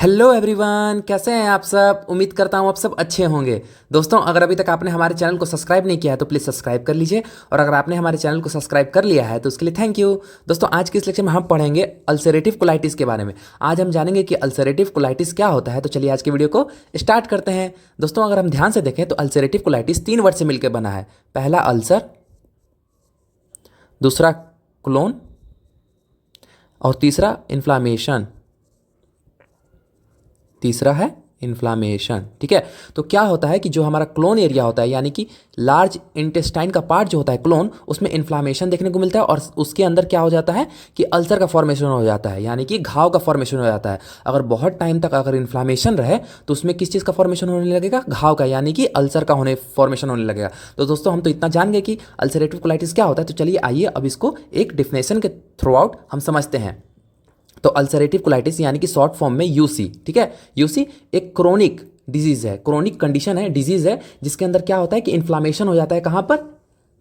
Hello everyone, कैसे हैं आप सब। उम्मीद करता हूं आप सब अच्छे होंगे। दोस्तों, अगर अभी तक आपने हमारे चैनल को सब्सक्राइब नहीं किया है तो प्लीज़ सब्सक्राइब कर लीजिए, और अगर आपने हमारे चैनल को सब्सक्राइब कर लिया है तो उसके लिए थैंक यू। दोस्तों, आज की इस लेक्चर में हम पढ़ेंगे अल्सरेटिव कोलाइटिस के बारे में। आज हम जानेंगे कि अल्सरेटिव कोलाइटिस क्या होता है। तो चलिए आज की वीडियो को स्टार्ट करते हैं। दोस्तों, अगर हम ध्यान से देखें तो अल्सरेटिव कोलाइटिस 3 वर्ड से मिलकर बना है। पहला अल्सर, दूसरा क्लोन और तीसरा इन्फ्लामेशन। तीसरा है इन्फ्लामेशन। ठीक है, तो क्या होता है कि जो हमारा क्लोन एरिया होता है, यानी कि लार्ज इंटेस्टाइन का पार्ट जो होता है क्लोन, उसमें इन्फ्लामेशन देखने को मिलता है और उसके अंदर क्या हो जाता है कि अल्सर का फॉर्मेशन हो जाता है, यानी कि घाव का फॉर्मेशन हो जाता है। अगर बहुत टाइम तक अगर इन्फ्लामेशन रहे तो उसमें किस चीज़ का फॉर्मेशन होने लगेगा, घाव का, यानी कि अल्सर का फॉर्मेशन होने लगेगा। तो दोस्तों, हम तो इतना जान गए कि अल्सरेटिव कोलाइटिस क्या होता है। तो चलिए आइए अब इसको एक डिफिनेशन के थ्रू आउट हम समझते हैं। तो अल्सरेटिव कोलाइटिस यानी कि शॉर्ट फॉर्म में यूसी। ठीक है, यूसी एक क्रोनिक डिजीज है, क्रोनिक कंडीशन है, डिजीज है, जिसके अंदर क्या होता है कि इन्फ्लामेशन हो जाता है। कहाँ पर?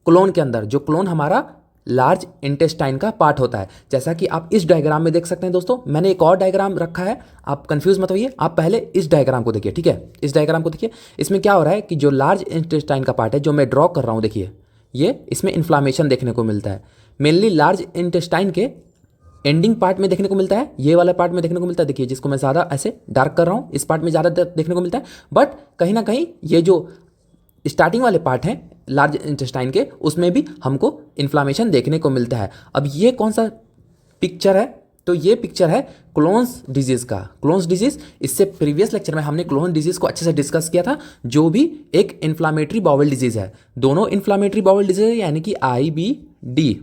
क्लोन के अंदर, जो क्लोन हमारा लार्ज इंटेस्टाइन का पार्ट होता है। जैसा कि आप इस डायग्राम में देख सकते हैं। दोस्तों, मैंने एक और डायग्राम रखा है, आप कंफ्यूज मत होइए। आप पहले इस डायग्राम को देखिए। ठीक है, इस डायग्राम को देखिए। इसमें क्या हो रहा है कि जो लार्ज इंटेस्टाइन का पार्ट है, जो मैं ड्रॉ कर रहा हूँ, देखिए ये इसमें इन्फ्लामेशन देखने को मिलता है। मेनली लार्ज इंटेस्टाइन के एंडिंग पार्ट में देखने को मिलता है, ये वाला पार्ट में देखने को मिलता है। देखिए, जिसको मैं ज़्यादा ऐसे डार्क कर रहा हूँ, इस पार्ट में ज़्यादा देखने को मिलता है। बट कहीं ना कहीं ये जो स्टार्टिंग वाले पार्ट हैं लार्ज इंटेस्टाइन के, उसमें भी हमको इन्फ्लामेशन देखने को मिलता है। अब ये कौन सा पिक्चर है? तो ये पिक्चर है क्लोन्स डिजीज़ का। क्लोन्स डिजीज़, इससे प्रीवियस लेक्चर में हमने क्लोन डिजीज़ को अच्छे से डिस्कस किया था, जो भी एक इन्फ्लामेटरी बाउल डिजीज़ है। दोनों इन्फ्लामेटरी बाउल डिजीज़ है, यानी कि IBD,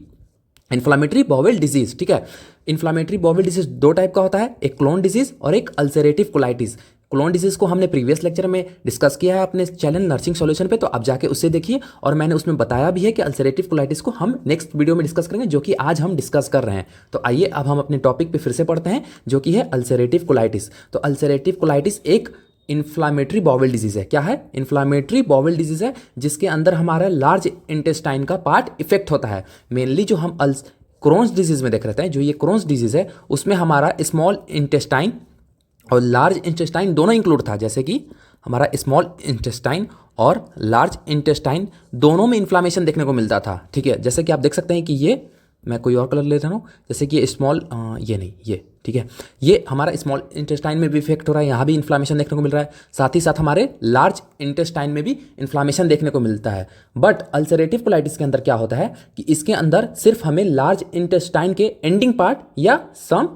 इन्फ्लामेटरी बाउल डिजीज। ठीक है, इन्फ्लामेटरी बाउल डिजीज दो टाइप का होता है, एक क्लोन डिजीज और एक अल्सरेटिव कोलाइटिस। क्लोन डिजीज को हमने प्रीवियस लेक्चर में डिस्कस किया है अपने चैनल नर्सिंग सॉल्यूशन पे, तो आप जाके उससे देखिए। और मैंने उसमें बताया भी है कि अल्सरेटिव कोलाइटिस को हम नेक्स्ट वीडियो में डिस्कस करेंगे, जो कि आज हम डिस्कस कर रहे हैं। तो आइए अब हम अपने टॉपिक पे फिर से पढ़ते हैं, जो कि है अल्सरेटिव कोलाइटिस। तो अल्सरेटिव कोलाइटिस एक इन्फ्लामेटरी बाउल डिजीज है। क्या है? इन्फ्लामेटरी बाउल डिजीज है, जिसके अंदर हमारा लार्ज इंटेस्टाइन का पार्ट इफेक्ट होता है। मेनली जो हम क्रोन्स डिजीज में देख रहे हैं, जो ये क्रोन्स डिजीज है, उसमें हमारा स्मॉल इंटेस्टाइन और लार्ज इंटेस्टाइन दोनों इंक्लूड था। जैसे कि हमारा स्मॉल इंटेस्टाइन और लार्ज इंटेस्टाइन दोनों में इन्फ्लामेशन देखने को मिलता था। ठीक है, जैसे कि आप देख सकते हैं कि ये, मैं कोई और कलर ले रहा हूँ, जैसे कि स्मॉल, ये नहीं, ये ठीक है, ये हमारा स्मॉल इंटेस्टाइन में भी इफेक्ट हो रहा है, यहाँ भी इन्फ्लामेशन देखने को मिल रहा है। साथ ही साथ हमारे लार्ज इंटेस्टाइन में भी इन्फ्लामेशन देखने को मिलता है। बट अल्सरेटिव कोलाइटिस के अंदर क्या होता है कि इसके अंदर सिर्फ हमें लार्ज इंटेस्टाइन के एंडिंग पार्ट या सम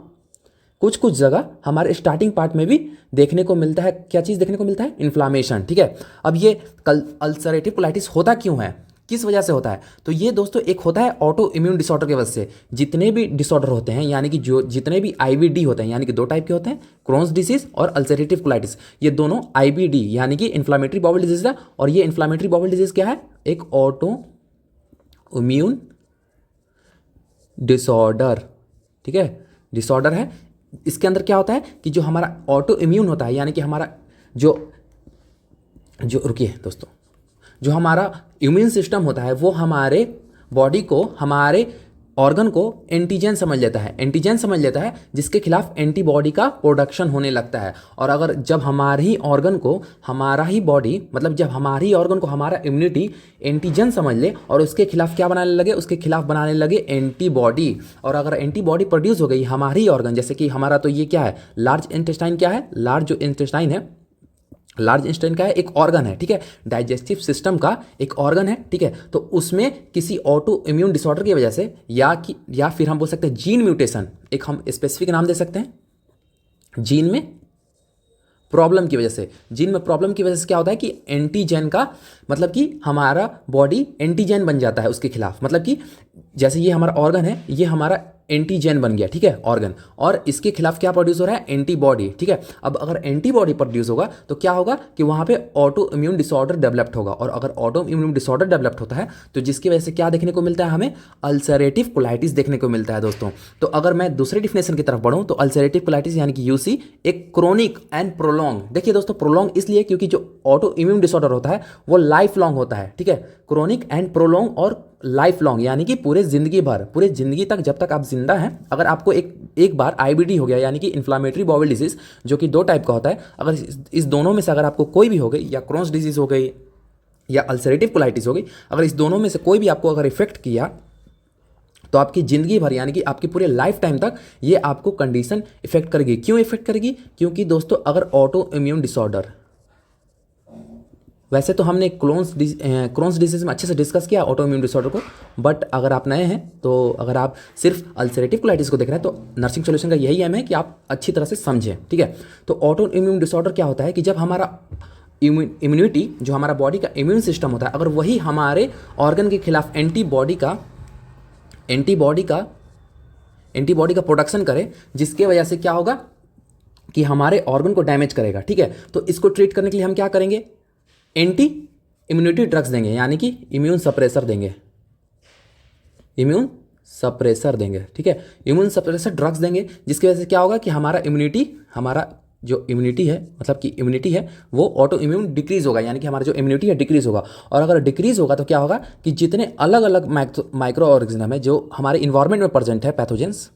कुछ कुछ जगह हमारे स्टार्टिंग पार्ट में भी देखने को मिलता है। क्या चीज़ देखने को मिलता है? इन्फ्लामेशन। ठीक है, अब ये अल्सरेटिव कोलाइटिस होता क्यों है, किस वजह से होता है? तो ये दोस्तों एक होता है ऑटो इम्यून डिसऑर्डर की वजह से। जितने भी डिसऑर्डर होते हैं, यानी कि जो जितने भी IBD होते हैं, यानी कि दो टाइप के होते हैं, क्रोन्स डिजीज और अल्सरेटिव कोलाइटिस। ये दोनों IBD यानी कि इन्फ्लामेटरी बाउल डिजीज है, और ये इन्फ्लामेटरी बाउल डिजीज क्या है? एक ऑटो इम्यून डिसऑर्डर। ठीक है, डिसऑर्डर है। इसके अंदर क्या होता है कि जो हमारा ऑटो इम्यून होता है, यानी कि हमारा जो जो रुकिए दोस्तों, जो हमारा इम्यून सिस्टम होता है, वो हमारे बॉडी को, हमारे ऑर्गन को एंटीजन समझ लेता है। एंटीजन समझ लेता है, जिसके खिलाफ एंटीबॉडी का प्रोडक्शन होने लगता है। और अगर जब हमारे ही ऑर्गन को हमारा ही बॉडी, मतलब जब हमारे ही ऑर्गन को हमारा इम्यूनिटी एंटीजन समझ ले और उसके खिलाफ क्या बनाने लगे, उसके खिलाफ बनाने लगे एंटीबॉडी। और अगर एंटीबॉडी प्रोड्यूस हो गई हमारी ही ऑर्गन, जैसे कि हमारा तो ये क्या है, लार्ज इंटेस्टाइन। क्या है? लार्ज जो इंटेस्टाइन है, लार्ज इंटेस्टाइन का है, एक ऑर्गन है। ठीक है, डाइजेस्टिव सिस्टम का एक ऑर्गन है। ठीक है, तो उसमें किसी ऑटो इम्यून डिसऑर्डर की वजह से, या फिर हम बोल सकते हैं जीन म्यूटेशन, एक हम स्पेसिफिक नाम दे सकते हैं, जीन में प्रॉब्लम की वजह से। जीन में प्रॉब्लम की वजह से क्या होता है कि एंटीजन का, मतलब कि हमारा बॉडी एंटीजन बन जाता है उसके खिलाफ। मतलब कि जैसे ये हमारा ऑर्गन है, ये हमारा एंटीजन बन गया। ठीक है, ऑर्गन, और इसके खिलाफ क्या प्रोड्यूस हो रहा है? एंटीबॉडी। ठीक है, अब अगर एंटीबॉडी प्रोड्यूस होगा तो क्या होगा कि वहां पे ऑटो इम्यून डिसऑर्डर डेवलप्ड होगा। और अगर ऑटो इम्यून डिसऑर्डर डेवलप्ड होता है तो जिसकी वजह से क्या देखने को मिलता है हमें? अल्सरेटिव कोलाइटिस देखने को मिलता है दोस्तों। तो अगर मैं दूसरे डिफिनेशन की तरफ बढ़ूं तो अल्सरेटिव कोलाइटिस यानी कि यूसी एक क्रोनिक एंड प्रोलॉन्ग। देखिए दोस्तों, प्रोलॉन्ग इसलिए क्योंकि जो ऑटो इम्यून डिसऑर्डर होता है वो लाइफ लॉन्ग होता है। ठीक है, क्रोनिक एंड प्रोलॉन्ग और लाइफ लॉन्ग यानी कि पूरे ज़िंदगी भर, पूरे ज़िंदगी तक जब तक आप जिंदा हैं, अगर आपको एक बार आईबीडी हो गया यानी कि इन्फ्लामेटरी बाउल डिजीज़, जो कि 2 टाइप का होता है, अगर इस दोनों में से अगर आपको कोई भी हो गई, या क्रोन्स डिजीज़ हो गई या अल्सरेटिव कोलाइटिस हो गई, अगर इस दोनों में से कोई भी आपको अगर इफेक्ट किया तो आपकी ज़िंदगी भर यानी कि आपकी पूरे लाइफ टाइम तक ये आपको कंडीशन इफेक्ट करेगी। क्यों इफेक्ट करेगी? क्योंकि दोस्तों अगर ऑटो इम्यून डिसऑर्डर, वैसे तो हमने क्रोन्स डिजीज में अच्छे से डिस्कस किया ऑटो इम्यून डिसऑर्डर को, बट अगर आप नए हैं तो अगर आप सिर्फ अल्सरेटिव कोलाइटिस को देख रहे हैं तो नर्सिंग सॉल्यूशन का यही एम है कि आप अच्छी तरह से समझें, ठीक है। तो ऑटो इम्यून डिसऑर्डर क्या होता है कि जब हमारा इम्यूनिटी, जो हमारा बॉडी का इम्यून सिस्टम होता है, अगर वही हमारे ऑर्गन के खिलाफ एंटीबॉडी का प्रोडक्शन करे, जिसके वजह से क्या होगा कि हमारे ऑर्गन को डैमेज करेगा, ठीक है। तो इसको ट्रीट करने के लिए हम क्या करेंगे? एंटी इम्यूनिटी ड्रग्स देंगे, यानी कि इम्यून सप्रेसर देंगे, ठीक है। इम्यून सप्रेसर ड्रग्स देंगे, जिसकी वजह से क्या होगा कि हमारा जो इम्यूनिटी है, मतलब कि इम्यूनिटी है वो ऑटो इम्यून डिक्रीज होगा, यानी कि हमारा जो इम्यूनिटी है डिक्रीज होगा। और अगर डिक्रीज होगा तो क्या होगा कि जितने अलग अलग माइक्रो ऑर्गेनिज्म है जो हमारे इन्वायरमेंट में प्रेजेंट है, पैथोजेंस,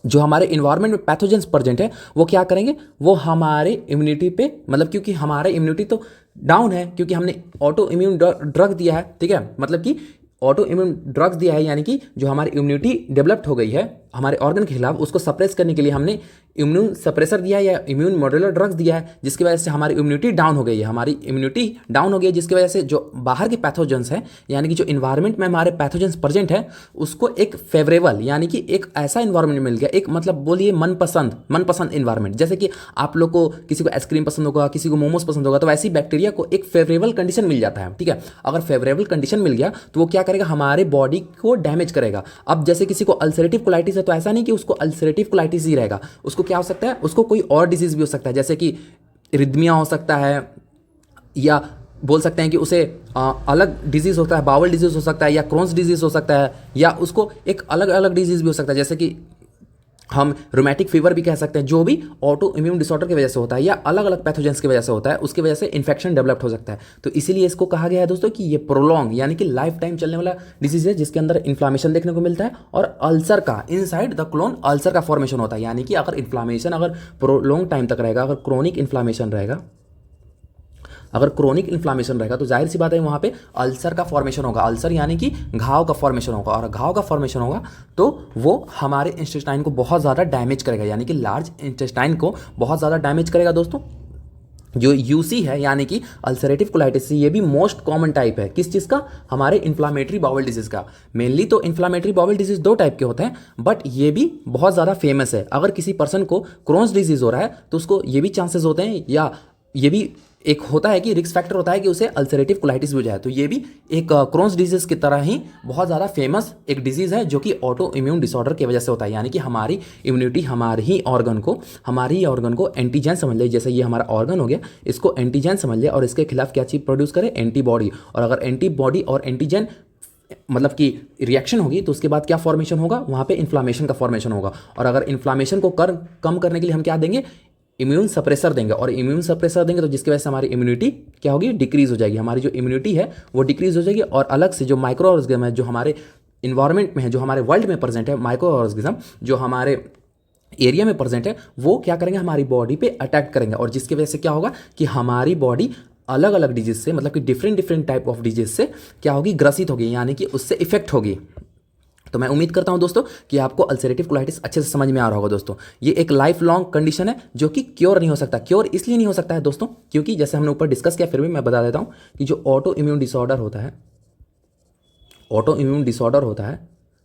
जो हमारे इन्वायरमेंट में पैथोजेंस प्रेजेंट है, वो क्या करेंगे? वो हमारे इम्यूनिटी पे, मतलब क्योंकि हमारा इम्यूनिटी तो डाउन है, क्योंकि हमने ऑटो इम्यून ड्रग दिया है, ठीक है, मतलब कि ऑटो इम्यून ड्रग्स दिया है, यानी कि जो हमारी इम्यूनिटी डेवलप्ड हो गई है हमारे ऑर्गन के खिलाफ, उसको सप्रेस करने के लिए हमने इम्यून सप्रेसर दिया है या इम्यून मॉड्यूलर ड्रग्स दिया है, जिसकी वजह से हमारी इम्यूनिटी डाउन हो गई है, जिसकी वजह से जो बाहर के पैथोजेंस हैं, यानी कि जो इन्वायरमेंट में हमारे पैथोजेंस प्रेजेंट है, उसको एक फेवरेबल, यानी कि एक ऐसा इन्वायरमेंट मिल गया, एक मतलब बोलिए मनपसंद इन्वायरमेंट। जैसे कि आप लोग को, किसी को आइसक्रीम पसंद होगा, किसी को मोमोज पसंद होगा, तो वैसे ही बैक्टीरिया को एक फेवरेबल कंडीशन मिल जाता है, ठीक है। अगर फेवरेबल कंडीशन मिल गया तो वो क्या करेगा? हमारे बॉडी को डैमेज करेगा। अब जैसे किसी को अल्सरेटिव कोलाइटिस है, तो ऐसा नहीं कि उसको अल्सरेटिव कोलाइटिस ही रहेगा, उसको क्या हो सकता है? उसको कोई और डिजीज भी हो सकता है, जैसे कि रिदमिया हो सकता है, या बोल सकते हैं कि उसे अलग डिजीज होता है, बावल डिजीज हो सकता है, या क्रोन्स डिजीज हो सकता है, या उसको एक अलग अलग डिजीज भी हो सकता है, जैसे कि हम रोमैटिक फीवर भी कह सकते हैं, जो भी ऑटो इम्यून डिसऑर्डर की वजह से होता है या अलग अलग पैथोजेंस की वजह से होता है, उसकी वजह से इन्फेक्शन डेवलप हो सकता है। तो इसीलिए इसको कहा गया है दोस्तों कि ये प्रोलॉन्ग, यानी कि लाइफ टाइम चलने वाला डिजीज है, जिसके अंदर इन्फ्लामेशन देखने को मिलता है और अल्सर का, इनसाइड द क्लोन अल्सर का फॉर्मेशन होता है। यानी कि अगर इन्फ्लामेशन अगर प्रोलॉन्ग टाइम तक रहेगा, अगर क्रोनिक इन्फ्लामेशन रहेगा, तो जाहिर सी बात है वहाँ पे अल्सर का फॉर्मेशन होगा। अल्सर यानी कि घाव का फॉर्मेशन होगा, और घाव का फॉर्मेशन होगा तो वो हमारे इंटेस्टाइन को बहुत ज़्यादा डैमेज करेगा, यानी कि लार्ज इंटेस्टाइन को बहुत ज़्यादा डैमेज करेगा दोस्तों। जो यूसी है यानी कि अल्सरेटिव कोलाइटिस, ये भी मोस्ट कॉमन टाइप है किस चीज़ का? हमारे इन्फ्लामेटरी बाउल डिजीज़ का। मेनली तो इन्फ्लामेटरी बाउल डिजीज़ 2 टाइप के होते हैं, बट ये भी बहुत ज़्यादा फेमस है। अगर किसी पर्सन को क्रोन्स डिजीज़ हो रहा है तो उसको ये भी चांसेस होते हैं, या ये भी एक होता है कि रिस्क फैक्टर होता है कि उसे अल्सरेटिव कोलाइटिस भी हो जाए। तो ये भी एक क्रोन्स डिजीज़ की तरह ही बहुत ज़्यादा फेमस एक डिजीज़ है, जो कि ऑटो इम्यून डिसऑर्डर की वजह से होता है। यानी कि हमारी इम्यूनिटी हमारे ही ऑर्गन को एंटीजन समझ ले, जैसे ये हमारा ऑर्गन हो गया, इसको एंटीजन समझ ले और इसके खिलाफ क्या चीज़ प्रोड्यूस करे? एंटीबॉडी। और अगर एंटीबॉडी और एंटीजन मतलब कि रिएक्शन होगी तो उसके बाद क्या फॉर्मेशन होगा? वहाँ पे इन्फ्लामेशन का फॉर्मेशन होगा। और अगर इन्फ्लामेशन को कम करने के लिए हम क्या देंगे? इम्यून सप्रेसर देंगे। और इम्यून सप्रेसर देंगे तो जिसकी वजह से हमारी इम्यूनिटी क्या होगी? डिक्रीज हो जाएगी। हमारी जो इम्यूनिटी है वो डिक्रीज हो जाएगी, और अलग से जो माइक्रो ऑर्गेनिज्म है जो हमारे इन्वायरमेंट में है, जो हमारे वर्ल्ड में प्रेजेंट है, माइक्रो ऑर्गेनिज्म जो हमारे एरिया में प्रेजेंट है, वो क्या करेंगे? हमारी बॉडी पे अटैक करेंगे, और जिसकी वजह से क्या होगा कि हमारी बॉडी अलग अलग डिजीज से, मतलब कि डिफरेंट टाइप ऑफ डिजीज से क्या होगी? ग्रसित होगी, यानी कि उससे इफेक्ट होगी। तो मैं उम्मीद करता हूं दोस्तों कि आपको अल्सरेटिव कोलाइटिस अच्छे से समझ में आ रहा होगा दोस्तों। ये एक लाइफ लॉन्ग कंडीशन है जो कि क्योर नहीं हो सकता। क्योर इसलिए नहीं हो सकता है दोस्तों क्योंकि जैसे हमने ऊपर डिस्कस किया, फिर भी मैं बता देता हूं कि जो ऑटो इम्यून डिसऑर्डर होता है,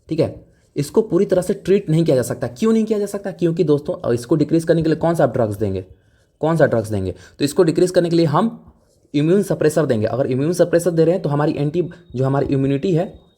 ठीक है, इसको पूरी तरह से ट्रीट नहीं किया जा सकता। क्यों नहीं किया जा सकता? क्योंकि दोस्तों इसको डिक्रीज करने के लिए कौन सा ड्रग्स देंगे? तो इसको डिक्रीज करने के लिए हम इम्यून सप्रेसर देंगे। अगर इम्यून सप्रेसर दे रहे हैं तो हमारी इम्यूनिटी है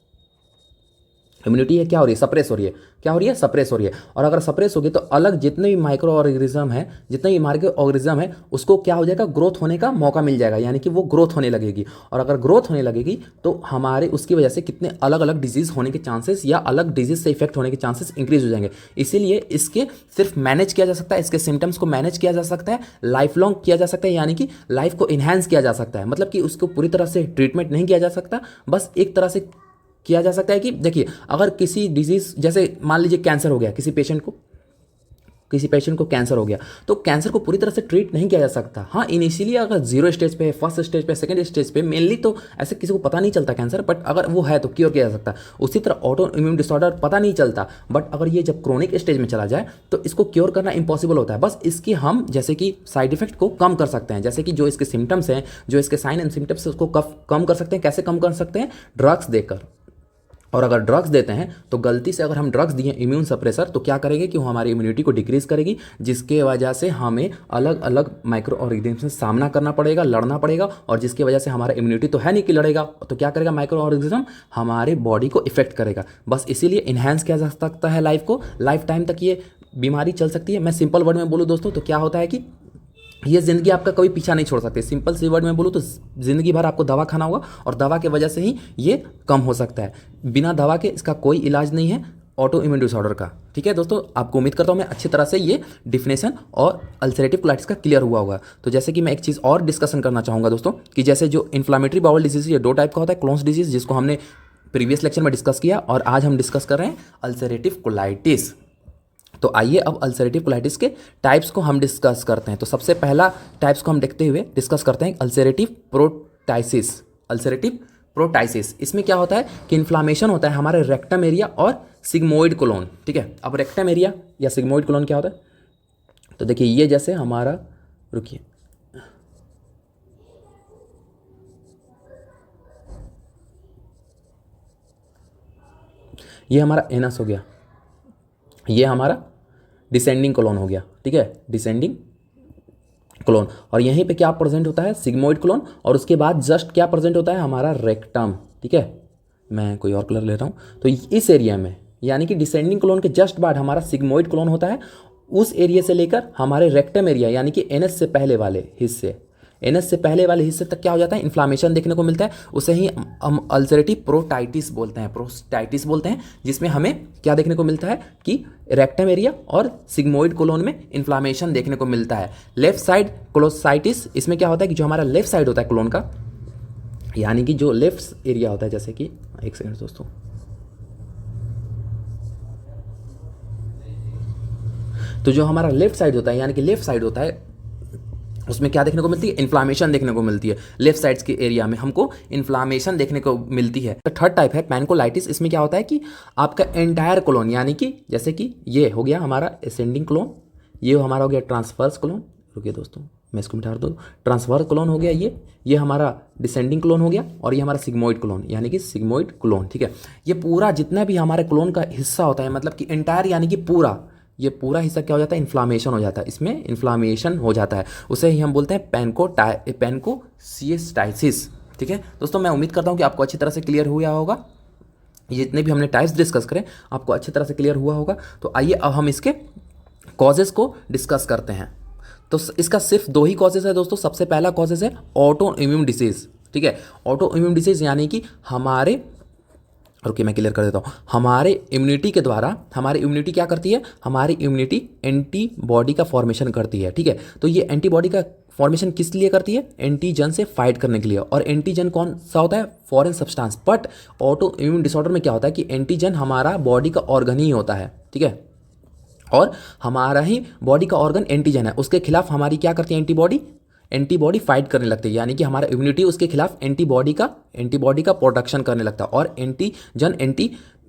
इम्यूनिटी है क्या हो रही है, सप्रेस हो रही है, क्या हो रही है, सप्रेस हो रही है। और अगर सप्रेस होगी तो अलग जितने भी माइक्रो ऑर्गेनिज्म है, जितने भी माइक्रो ऑर्गेनिज्म है, उसको क्या हो जाएगा, ग्रोथ होने का मौका मिल जाएगा, यानी कि वो ग्रोथ होने लगेगी। और अगर ग्रोथ होने लगेगी तो हमारे उसकी वजह से कितने अलग अलग डिजीज होने के चांसेस या अलग डिजीज से इफेक्ट होने के चांसेस इंक्रीज हो जाएंगे। इसीलिए इसके सिर्फ मैनेज किया जा सकता है, इसके सिम्टम्स को मैनेज किया जा सकता है, लाइफ लॉन्ग किया जा सकता है, यानी कि लाइफ को इन्हांस किया जा सकता है। मतलब कि उसको पूरी तरह से ट्रीटमेंट नहीं किया जा सकता, बस एक तरह से किया जा सकता है कि देखिए, अगर किसी डिजीज, जैसे मान लीजिए कैंसर हो गया किसी पेशेंट को कैंसर हो गया, तो कैंसर को पूरी तरह से ट्रीट नहीं किया जा सकता। हाँ, इनिशियली अगर 0 स्टेज पे है, फर्स्ट स्टेज पे, सेकंड स्टेज पे, मेनली तो ऐसे किसी को पता नहीं चलता कैंसर, बट अगर वो है तो क्योर किया जा सकता है। उसी तरह ऑटो इम्यून डिसऑर्डर पता नहीं चलता, बट अगर ये जब क्रोनिक स्टेज में चला जाए तो इसको क्योर करना इंपॉसिबल होता है। बस इसकी हम जैसे कि साइड इफेक्ट को कम कर सकते हैं, जैसे कि जो इसके सिम्टम्स हैं, जो इसके साइन एंड सिम्टम्स है, उसको कम कर सकते हैं। कैसे कम कर सकते हैं, ड्रग्स देकर। और अगर ड्रग्स देते हैं तो गलती से अगर हम ड्रग्स दिए इम्यून सप्रेसर, तो क्या करेंगे कि वो हमारी इम्यूनिटी को डिक्रीज करेगी, जिसके वजह से हमें अलग अलग माइक्रो ऑर्गेनिज्म से सामना करना पड़ेगा, लड़ना पड़ेगा। और जिसकी वजह से हमारा इम्यूनिटी तो है नहीं कि लड़ेगा, तो क्या करेगा, माइक्रो ऑर्गेनिज्म हमारे बॉडी को इफेक्ट करेगा। बस इसीलिए इन्हांस किया जा सकता है लाइफ को, लाइफ टाइम तक ये बीमारी चल सकती है। मैं सिंपल वर्ड में बोलूँ दोस्तों तो क्या होता है कि ये ज़िंदगी आपका कभी पीछा नहीं छोड़ सकती। सिंपल सी वर्ड में बोलूँ तो ज़िंदगी भर आपको दवा खाना होगा, और दवा की वजह से ही ये कम हो सकता है। बिना दवा के इसका कोई इलाज नहीं है ऑटो इम्यून डिसऑर्डर का। ठीक है दोस्तों, आपको उम्मीद करता हूँ मैं अच्छी तरह से ये डिफिनेशन और अल्सरेटिव कोलाइटिस का क्लियर हुआ होगा। तो जैसे कि मैं एक चीज़ और डिस्कशन करना चाहूँगा दोस्तों, कि जैसे जो इन्फ्लामेटरी बाउल डिजीज़, ये 2 टाइप का होता है। क्रोन्स डिजीज़, जिसको हमने प्रीवियस लेक्चर में डिस्कस किया, और आज हम डिस्कस कर रहे हैं अल्सरेटिव कोलाइटिस। तो आइए अब अल्सरेटिव कोलाइटिस के टाइप्स को हम डिस्कस करते हैं। तो सबसे पहला टाइप्स को हम देखते हुए डिस्कस करते हैं अल्सरेटिव प्रोटाइसिस। अल्सरेटिव प्रोटाइसिस, इसमें क्या होता है कि इन्फ्लामेशन होता है हमारे रेक्टम एरिया और सिग्मोइड कोलोन। ठीक है, अब रेक्टम एरिया या सिग्मोइड कोलोन क्या होता है, तो देखिए ये जैसे हमारा, रुकिए, ये हमारा एनस हो गया, ये हमारा डिसेंडिंग कोलोन हो गया। ठीक है, डिसेंडिंग कोलोन, और यहीं पे क्या प्रेजेंट होता है, सिग्मोइड कोलोन, और उसके बाद जस्ट क्या प्रेजेंट होता है, हमारा रेक्टम। ठीक है, मैं कोई और कलर ले रहा हूँ। तो इस एरिया में, यानी कि डिसेंडिंग कोलोन के जस्ट बाद हमारा सिग्मोइड कोलोन होता है। उस एरिया से लेकर हमारे रेक्टम एरिया, यानी कि एनएस से पहले वाले हिस्से, एनएस से पहले वाले हिस्से तक क्या हो जाता है, इन्फ्लामेशन देखने को मिलता है। उसे ही हम अल्सरेटिव प्रोटाइटिस बोलते हैं, प्रोस्टाइटिस बोलते हैं, जिसमें हमें क्या देखने को मिलता है कि रेक्टम एरिया और सिग्मोइड कोलोन में इन्फ्लामेशन देखने को मिलता है। लेफ्ट साइड कोलोसाइटिस, इसमें क्या होता है कि जो हमारा लेफ्ट साइड होता है कोलोन का, यानी कि जो लेफ्ट एरिया होता है, जैसे कि एक सेकंड दोस्तों, तो जो हमारा लेफ्ट साइड होता है, यानी कि लेफ्ट साइड होता है, उसमें क्या देखने को मिलती है, इन्फ्लामेशन देखने को मिलती है। लेफ्ट साइड्स के एरिया में हमको इन्फ्लामेशन देखने को मिलती है। तो थर्ड टाइप है पैनकोलाइटिस। इसमें क्या होता है कि आपका एंटायर कोलोन, यानी कि जैसे कि ये हो गया हमारा असेंडिंग कोलोन, ये हमारा हो गया ट्रांसवर्स कोलोन, रुकिए दोस्तों मैं इसको मिटा दूँ, ट्रांसवर्स कोलोन हो गया, ये हमारा डिसेंडिंग कोलोन हो गया, और ये हमारा सिग्मोइड कोलोन, यानी कि सिग्मोइड कोलोन। ठीक है, ये पूरा जितना भी हमारे कोलोन का हिस्सा होता है, मतलब कि एंटायर यानी कि पूरा, ये पूरा हिस्सा क्या हो जाता है, इन्फ्लामेशन हो जाता है, इसमें इन्फ्लामेशन हो जाता है। उसे ही हम बोलते हैं पैनकोसिस्टाइसिस। ठीक है दोस्तों, मैं उम्मीद करता हूँ कि आपको अच्छी तरह से क्लियर हुआ होगा। जितने भी हमने टाइप्स डिस्कस करें आपको अच्छी तरह से क्लियर हुआ होगा। तो आइए अब हम इसके कॉजेज़ को डिस्कस करते हैं। तो इसका सिर्फ 2 ही कॉजेज़ है दोस्तों। सबसे पहला कॉजेज़ है ऑटो इम्यून डिसीज़। ठीक है, ऑटो इम्यून डिसीज़ यानी कि हमारे, रुकिए मैं क्लियर कर देता हूँ, हमारे इम्यूनिटी के द्वारा, हमारी इम्यूनिटी क्या करती है, हमारी इम्यूनिटी एंटीबॉडी का फॉर्मेशन करती है। ठीक है, तो ये एंटीबॉडी का फॉर्मेशन किस लिए करती है, एंटीजन से फाइट करने के लिए। और एंटीजन कौन सा होता है, foreign substance. But auto immune disorder में क्या होता है कि एंटीजन हमारा बॉडी का ऑर्गन ही होता है। ठीक है, और हमारा ही बॉडी का ऑर्गन एंटीजन है, उसके खिलाफ हमारी क्या करती है, एंटीबॉडी फाइट करने लगती है, यानी कि हमारा इम्यूनिटी उसके खिलाफ एंटीबॉडी का प्रोडक्शन करने लगता है। और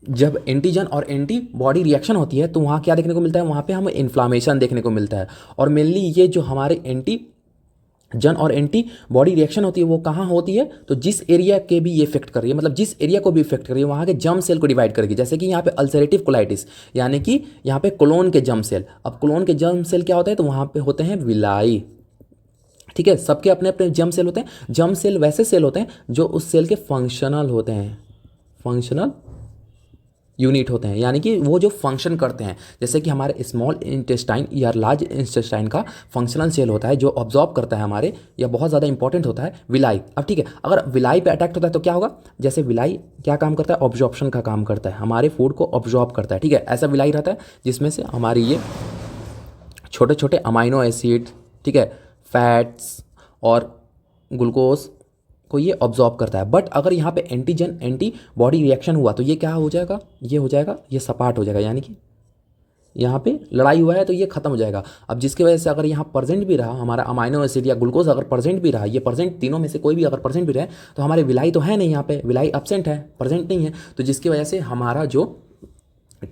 जब एंटीजन और एंटीबॉडी रिएक्शन होती है तो वहाँ क्या देखने को मिलता है, वहाँ पे हमें इन्फ्लामेशन देखने को मिलता है। और मेनली ये जो हमारे एंटीजन और एंटीबॉडी रिएक्शन होती है वो कहाँ होती है, तो जिस एरिया के भी ये इफेक्ट कर रही है, मतलब जिस एरिया को भी इफेक्ट कर रही है वहाँ के जर्म सेल को डिवाइड करेगी। जैसे कि यहाँ पे अल्सरेटिव कोलाइटिस, यानी कि यहाँ पे कोलोन के जर्म सेल। अब कोलोन के जर्म सेल क्या होते हैं, तो वहाँ पे होते हैं विलाई। ठीक है, सबके अपने अपने जर्म सेल होते हैं। जर्म सेल वैसे सेल होते हैं जो उस सेल के फंक्शनल होते हैं, फंक्शनल यूनिट होते हैं, यानी कि वो जो फंक्शन करते हैं, जैसे कि हमारे स्मॉल इंटेस्टाइन या लार्ज इंटेस्टाइन का फंक्शनल सेल होता है जो ऑब्जॉर्ब करता है हमारे, या बहुत ज़्यादा इंपॉर्टेंट होता है विलाई। अब ठीक है, अगर विलाई पे अटैक होता है तो क्या होगा, जैसे विलाई क्या काम करता है, ऑब्जॉर्प्शन का काम करता है, हमारे फूड को ऑब्जॉर्ब करता है, ठीक है। ऐसा विलाई रहता है जिसमें से हमारी ये छोटे छोटे अमाइनो एसिड, ठीक है, फैट्स और ग्लूकोज को ये ऑब्जॉर्ब करता है। बट अगर यहाँ पे एंटीजन एंटी बॉडी रिएक्शन हुआ तो ये क्या हो जाएगा, ये हो जाएगा, ये सपाट हो जाएगा, यानी कि यहाँ पे लड़ाई हुआ है तो ये खत्म हो जाएगा। अब जिसकी वजह से अगर यहाँ प्रेजेंट भी रहा हमारा अमाइनो एसिड या ग्लूकोज, अगर प्रेजेंट भी रहा, ये प्रेजेंट तीनों में से कोई भी अगर प्रेजेंट भी रहे तो हमारे विलाई तो है नहीं, यहाँ पे विलाई एब्सेंट है, प्रेजेंट नहीं है, तो जिसकी वजह से हमारा जो